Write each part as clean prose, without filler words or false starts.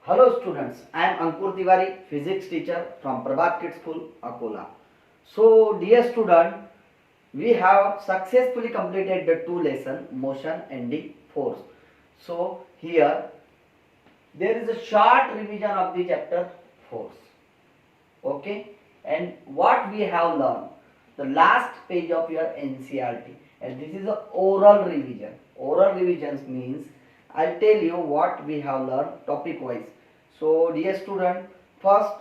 Hello students, I am Ankur Tiwari, physics teacher from Prabhat Kids School, Akola. So dear student, we have successfully completed the two lessons, motion and the force. So here there is a short revision of the chapter force. Okay, and what we have learned, the last page of your NCERT, and this is a oral revision. Oral revisions means I'll tell you what we have learned topic wise. So dear student, first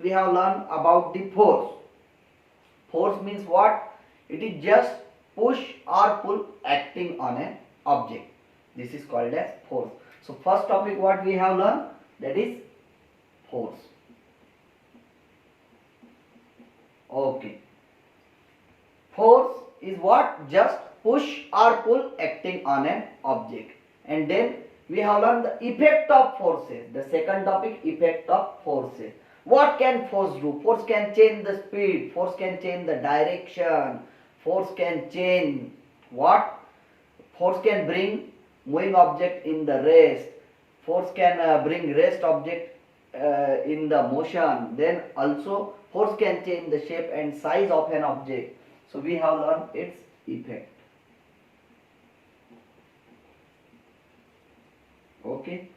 we have learned about the force. Force means what? It is just push or pull acting on an object. This is called as force. So first topic what we have learned, that is force. Okay. Force is what? Just push or pull acting on an object. And then we have learned the effect of forces. The second topic, effect of forces. What can force do? Force can change the speed. Force can change the direction. Force can change what? Force can bring moving object in the rest. Force can bring rest object in the motion. Then also force can change the shape and size of an object. So we have learned its effect. Okay.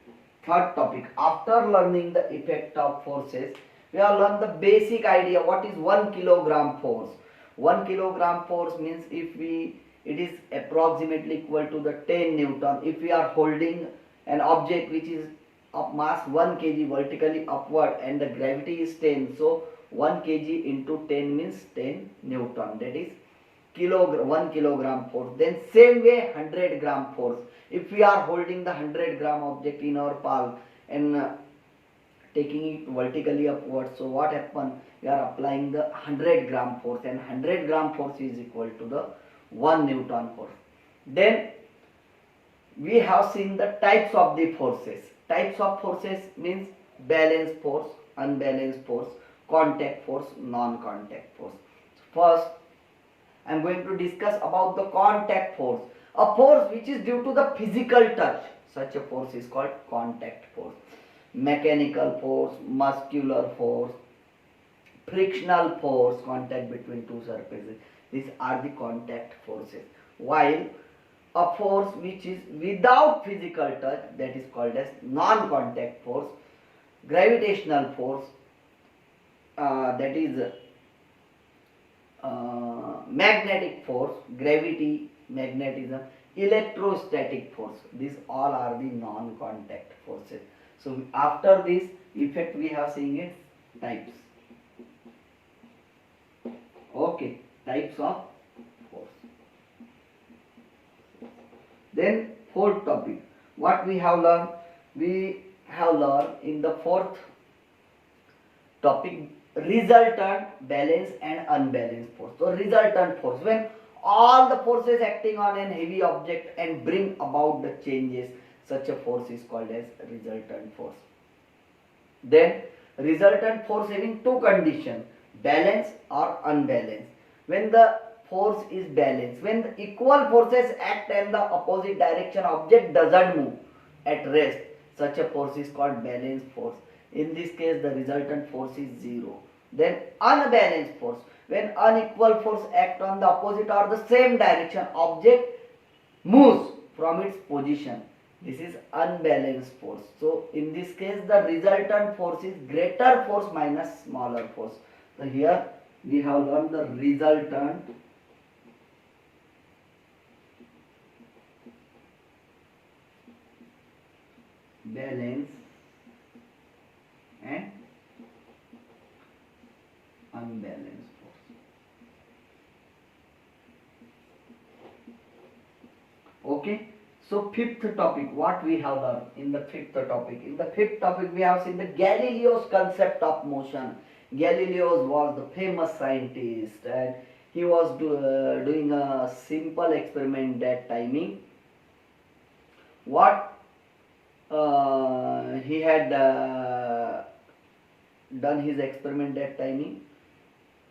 Third topic. After learning the effect of forces, we have learned the basic idea. What is 1 kilogram force? 1 kilogram force means it is approximately equal to the 10 Newton. If we are holding an object which is of mass 1 kg vertically upward and the gravity is 10, so 1 kg into 10 means 10 Newton. That is 1 kilogram force. Then same way 100 gram force. If we are holding the 100 gram object in our palm and taking it vertically upward, so what happens? We are applying the 100 gram force, and 100 gram force is equal to the 1 Newton force. Then we have seen the types of the forces. Types of forces means balance force, unbalanced force, contact force, non-contact force. First, I am going to discuss about the contact force. A force which is due to the physical touch. Such a force is called contact force. Mechanical force, muscular force, frictional force, contact between two surfaces. These are the contact forces. While a force which is without physical touch, that is called as non-contact force. Gravitational force, that is magnetic force, gravity, magnetism, electrostatic force. These all are the non-contact forces. So after this effect we have seen its types. Okay, types of force. Then fourth topic. What we have learned? We have learned in the fourth topic resultant, balance and unbalanced force. So resultant force, when all the forces acting on an heavy object and bring about the changes, such a force is called as resultant force. Then resultant force having two conditions, balance or unbalanced. When the force is balanced, when the equal forces act in the opposite direction, object doesn't move at rest, such a force is called balanced force. In this case the resultant force is 0. Then unbalanced force, when unequal force act on the opposite or the same direction, object moves from its position. This is unbalanced force. So in this case the resultant force is greater force minus smaller force. So here we have learned the resultant balance and unbalanced force. Okay. So fifth topic, what we have learned in the fifth topic? In the fifth topic we have seen the Galileo's concept of motion. Galileo was the famous scientist and he was doing a simple experiment that timing. What he had done his experiment that timing?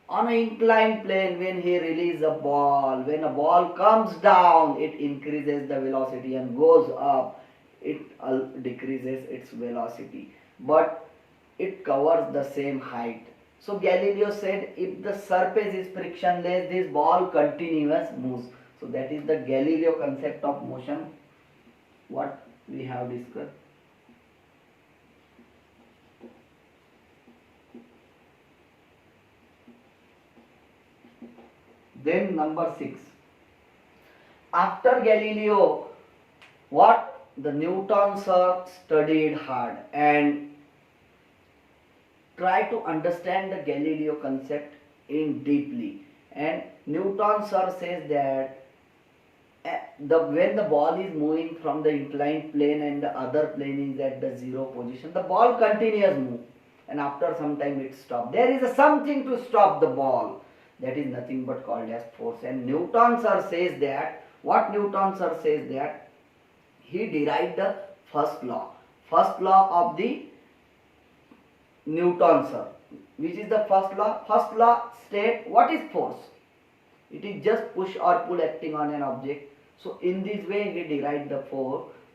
On an inclined plane, when he releases a ball, when a ball comes down, it increases the velocity and goes up. it decreases its velocity, but it covers the same height. So Galileo said if the surface is frictionless, this ball continuous moves. So that is the Galileo concept of motion, what we have discussed. Then number 6. After Galileo, what the Newtons studied hard and try to understand the Galileo concept in deeply. And Newton sir says that when the ball is moving from the inclined plane and the other plane is at the zero position, the ball continues move, and after some time it stops. There is a something to stop the ball. That is nothing but called as force. And Newton sir says that, what Newton sir says that he derived the first law of the Newton sir. Which is the first law? First law state what is force? It is just push or pull acting on an object. So in this way he derived the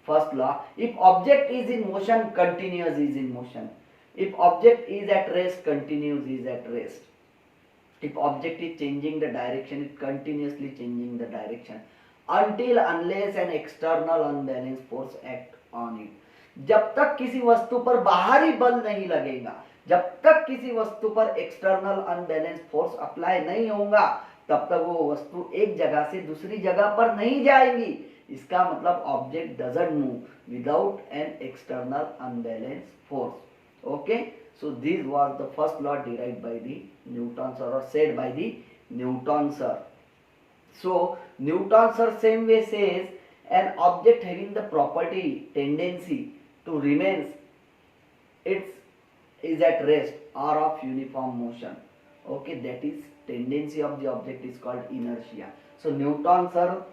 first law. If object is in motion, continuous is in motion. If object is at rest, continuous is at rest. If object is changing the direction, it continuously changing the direction until unless an external unbalanced force act on it. जब तक किसी वस्तु पर बाहरी बल नहीं लगेगा, जब तक किसी वस्तु पर एक्सटर्नल अनबैलेंस फोर्स अप्लाई नहीं होगा, तब तक वो वस्तु एक जगह से दूसरी जगह पर नहीं जाएगी. इसका मतलब object doesn't move without an external unbalance force. Okay, so this was the first law derived by the Newton sir or said by the Newton sir. So Newton sir same way says an object having the property tendency to remain its is at rest or of uniform motion. Okay, that is tendency of the object is called inertia. So Newton sir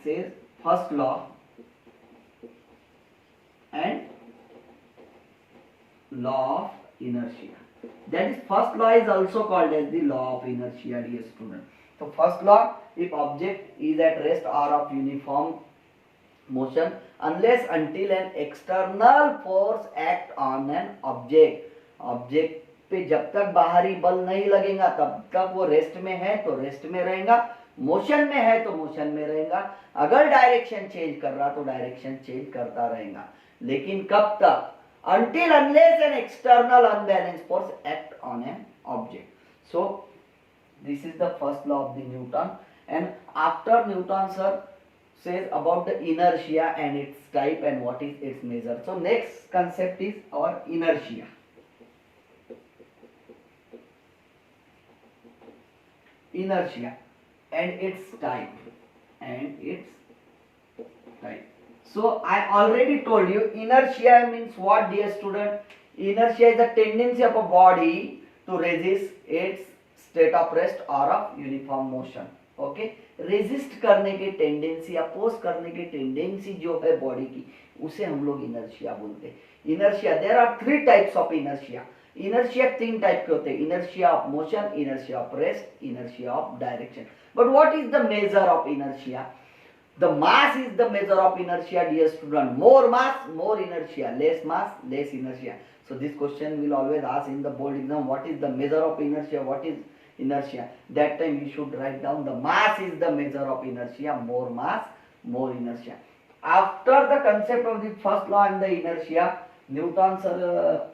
says first law and law of inertia. That is first law is also called as the law of inertia, dear student. So first law, if object is at rest or of uniform motion unless until an external force act on an object. Object पे जब तक बाहरी बल नहीं लगेगा तब तक वो रेस्ट में है तो रेस्ट में रहेगा, मोशन में है तो मोशन में रहेगा, अगर डायरेक्शन चेंज कर रहा तो डायरेक्शन चेंज करता रहेगा. लेकिन कब तक? until unless an external unbalanced force act on an object. So this is the first law of the Newton. And after Newton sir says about the inertia and its type and what is its measure. So next concept is our inertia. Inertia and its type So I already told you inertia means what, dear student? Inertia is the tendency of a body to resist its state of rest or of uniform motion. Okay, resist करने की tendency, oppose करने की tendency जो है body की, उसे हम लोग इनर्शिया बोलते हैं. Inertia, there are 3 types of inertia. Inertia 3 type के होते हैं: inertia of motion, inertia of rest, inertia of direction. But what is the measure of inertia? The mass is the measure of inertia, dear student. More mass, more inertia. Less mass, less inertia. So this question will always ask in the board exam, what is the measure of inertia? What is inertia? That time you should write down the mass is the measure of inertia. More mass, more inertia. After the concept of the first law and the inertia, Newton sir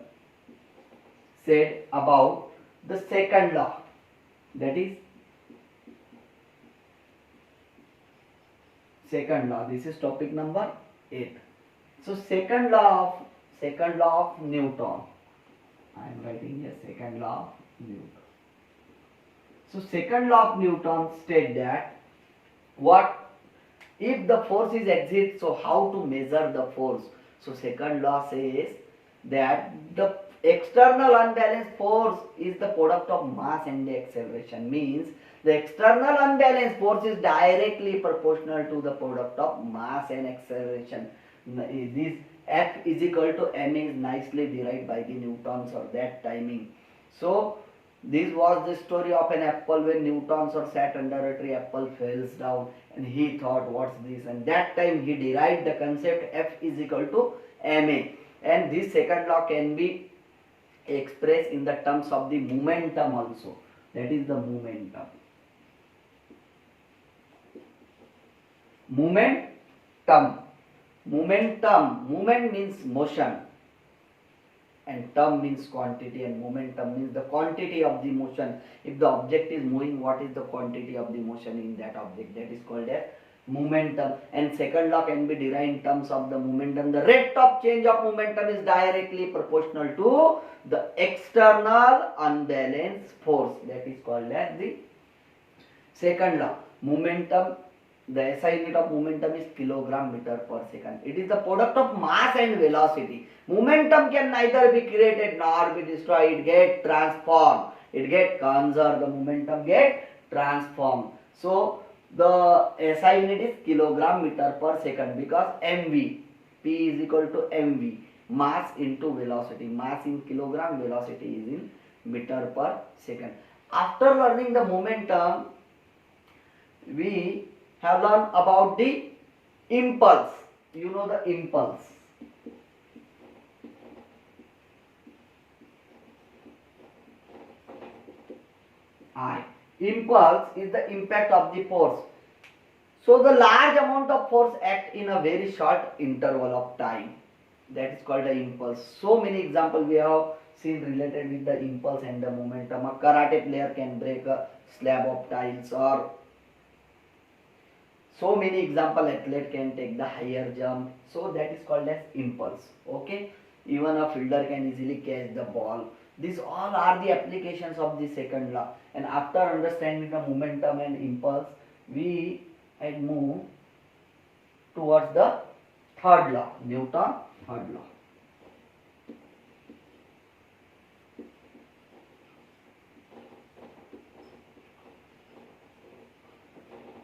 said about the second law. That is second law. This is topic number 8. So second law of Newton. I am writing here second law of Newton. So second law of Newton state that what if the force is exist, so how to measure the force? So second law says that the external unbalanced force is the product of mass and the acceleration. Means the external unbalanced force is directly proportional to the product of mass and acceleration. This F is equal to m is nicely derived by the Newtons or that timing. So This was the story of an apple. When Newton sir sat under a tree, apple falls down, and he thought, what's this? And that time he derived the concept F is equal to ma. And this second law can be expressed in the terms of the momentum also. That is the momentum. Momentum. Movement means motion, and term means quantity, and momentum means the quantity of the motion. If the object is moving, what is the quantity of the motion in that object? That is called as momentum. And second law can be derived in terms of the momentum. The rate of change of momentum is directly proportional to the external unbalanced force. That is called as the second law. Momentum, the SI unit of momentum is kilogram meter per second. It is the product of mass and velocity. Momentum can neither be created nor be destroyed. It get transformed. It get conserved. The momentum get transformed. So the SI unit is kilogram meter per second, because mv, P is equal to mv, mass into velocity. Mass in kilogram, velocity is in meter per second. After learning the momentum, we have learned about the impulse. You know the impulse. I. Impulse is the impact of the force. So the large amount of force act in a very short interval of time. That is called the impulse. So many examples we have seen related with the impulse and the momentum. A karate player can break a slab of tiles, or so many example athlete can take the higher jump. So that is called as impulse. Okay. Even a fielder can easily catch the ball. These all are the applications of the second law. And after understanding the momentum and impulse, we move towards the third law, Newton third law.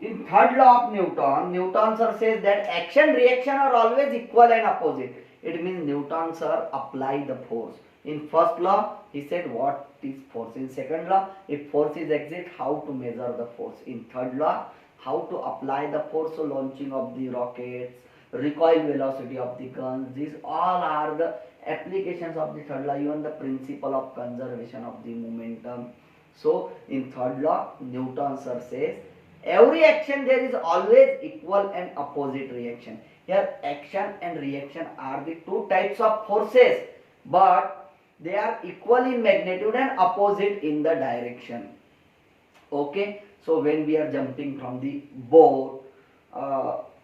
In third law of Newton, Newton sir says that action reaction are always equal and opposite. It means Newton sir apply the force. In first law, he said what is force. In second law, if force is exit, how to measure the force. In third law, how to apply the force. So launching of the rockets, recoil velocity of the guns, these all are the applications of the third law. Even the principle of conservation of the momentum. So in third law, Newton sir says every action there is always equal and opposite reaction. Here action and reaction are the two types of forces, but they are equal in magnitude and opposite in the direction. Okay. So when we are jumping from the boat,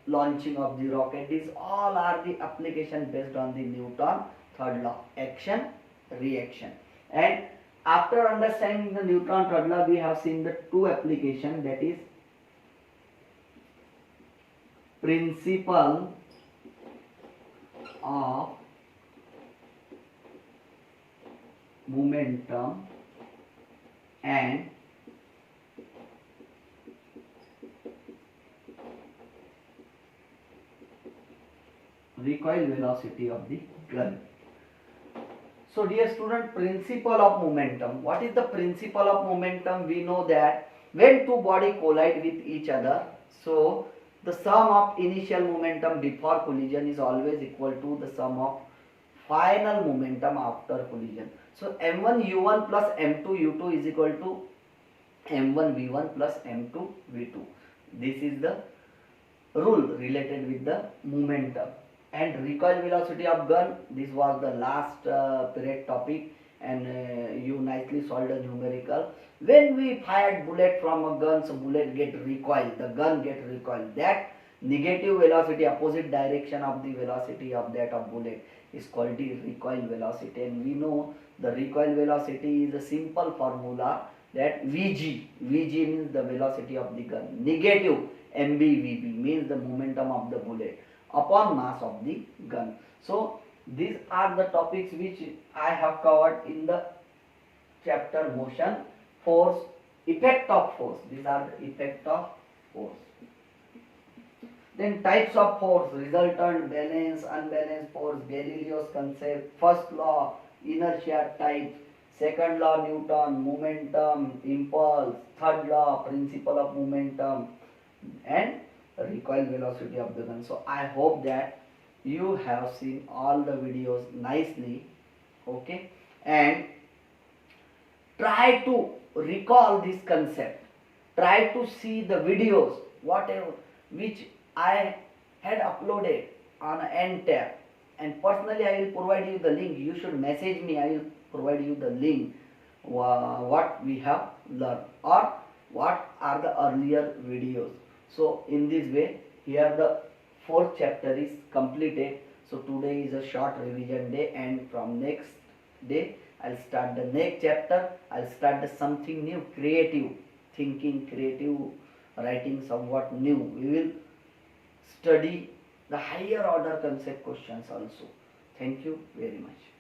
launching of the rocket, these all are the application based on the Newton third law, action, reaction. And after understanding the Newton third law, we have seen the two application, that is principle of momentum and recoil velocity of the gun. So dear student, principle of momentum. What is the principle of momentum? We know that when two bodies collide with each other, so the sum of initial momentum before collision is always equal to the sum of final momentum after collision. So m1 u1 plus m2 u2 is equal to m1 v1 plus m2 v2. This is the rule related with the momentum. And recoil velocity of gun, this was the last period topic, and you nicely solved a numerical. When we fired bullet from a gun, so bullet get recoil, the gun get recoil. That negative velocity, opposite direction of the velocity of that of bullet is called the recoil velocity. And we know the recoil velocity is a simple formula, that Vg means the velocity of the gun, negative mbvb means the momentum of the bullet upon mass of the gun. So these are the topics which I have covered in the chapter motion, force, effect of force. These are the effect of force. Then types of force, resultant, balance, unbalanced force, Galileo's concept, first law, inertia type, second law Newton, momentum, impulse, third law principle of momentum, and recoil velocity of the gun. So I hope that you have seen all the videos nicely, okay, and try to recall this concept, try to see the videos whatever which I had uploaded on NTAP, and personally I will provide you the link. You should message me, I will provide you the link what we have learned or what are the earlier videos. So in this way, here the fourth chapter is completed. So today is a short revision day, and from next day I'll start the next chapter. I'll start the something new, creative thinking, creative writing, somewhat new. We will study the higher order concept questions also. Thank you very much.